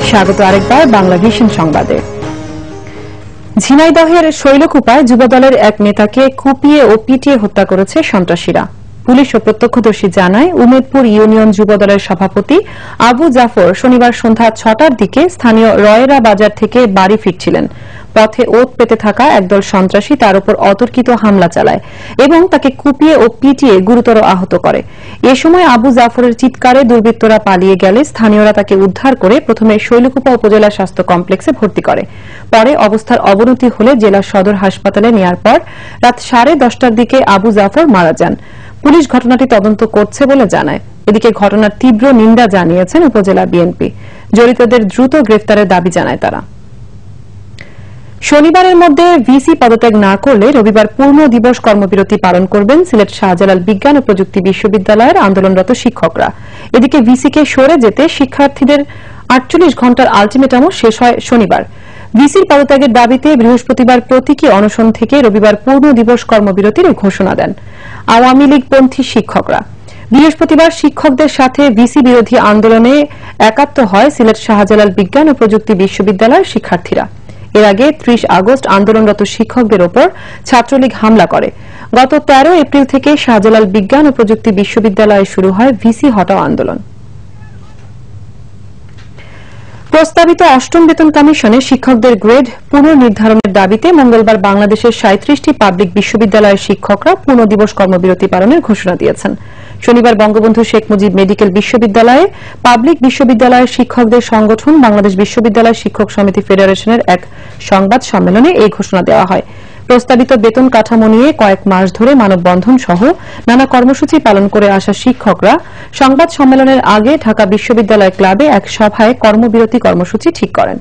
স্বাগত আরেকবার বাংলা ভিশন সংবাদে। ঝিনাইদহের শৈলকুপায় যুবদলের এক নেতাকে কুপিয়ে ও পিটিয়ে হত্যা করেছে সন্ত্রাসীরা। পুলিশ ও প্রত্যক্ষদর্শী জানায়, উমেদপুর ইউনিয়ন যুবদলের সভাপতি আবু জাফর শনিবার সন্ধ্যা ৬টার দিকে স্থানীয় রয়েরা বাজার থেকে বাড়ি ফিরছিলেন। পথে ওত পেতে থাকা একদল সন্ত্রাসী তার উপর অতর্কিত হামলা চালায় এবং তাকে কুপিয়ে ও পিটিয়ে গুরুতর আহত করে। এ সময় আবু জাফরের চিৎকারে দুর্বৃত্তরা পালিয়ে গেলে স্থানীয়রা তাকে উদ্ধার করে প্রথমে শৈলকুপা উপজেলা স্বাস্থ্য কমপ্লেক্সে ভর্তি করে। পরে অবস্থার অবনতি হলে জেলা সদর হাসপাতালে নেওয়ার পর রাত 10:30টার দিকে আবু জাফর মারা যান। পুলিশ ঘটনাটি তদন্ত করছে বলে জানায়। এদিকে ঘটনার তীব্র নিন্দা জানিয়েছেন উপজেলা বিএনপি। জড়িতদের দ্রুত গ্রেফতারের দাবি জানায় তারা। শনিবারের মধ্যে ভিসি পদত্যাগ না করলে রবিবার পূর্ণ দিবস কর্মবিরতি পালন করবেন সিলেট শাহজালাল বিজ্ঞান ও প্রযুক্তি বিশ্ববিদ্যালয়ের আন্দোলনরত শিক্ষকরা। এদিকে ভিসিকে সরে যেতে শিক্ষার্থীদের 48 ঘণ্টার আলটিমেটামও শেষ হয় শনিবার। ভিসির পদত্যাগের দাবিতে বৃহস্পতিবার প্রতীকী অনশন থেকে রবিবার পূর্ণ দিবস কর্মবিরতির ঘোষণা দেন আওয়ামী লীগপন্থী শিক্ষকরা। বৃহস্পতিবার শিক্ষকদের সাথে ভিসি বিরোধী আন্দোলনে একাত্ম হয় সিলেট শাহজালাল বিজ্ঞান ও প্রযুক্তি বিশ্ববিদ্যালয়ের শিক্ষার্থীরা। এর আগে 30 আগস্ট আন্দোলনরত শিক্ষকদের ওপর ছাত্রলীগ হামলা করে। গত 13 এপ্রিল থেকে শাহজালাল বিজ্ঞান ও প্রযুক্তি বিশ্ববিদ্যালয়ে শুরু হয় ভিসি হটাও আন্দোলন। প্রস্তাবিত 8ম বেতন কমিশনে শিক্ষকদের গ্রেড পুনর্নির্ধারণের দাবিতে মঙ্গলবার বাংলাদেশের 37টি পাবলিক বিশ্ববিদ্যালয়ের শিক্ষকরা পূর্ণ দিবস কর্মবিরতি পালনের ঘোষণা দিয়েছেন। শনিবার বঙ্গবন্ধু শেখ মুজিব মেডিকেল বিশ্ববিদ্যালয়ে পাবলিক বিশ্ববিদ্যালয়ের শিক্ষকদের সংগঠন বাংলাদেশ বিশ্ববিদ্যালয় শিক্ষক সমিতি ফেডারেশনের এক সংবাদ সম্মেলনে এই ঘোষণা দেওয়া হয়। প্রস্তাবিত বেতন কাঠামো নিয়ে কয়েক মাস ধরে মানববন্ধন সহ নানা কর্মসূচি পালন করে আসা শিক্ষকরা সংবাদ সম্মেলনের আগে ঢাকা বিশ্ববিদ্যালয় ক্লাবে এক সভায় কর্মবিরতি কর্মসূচি ঠিক করেন।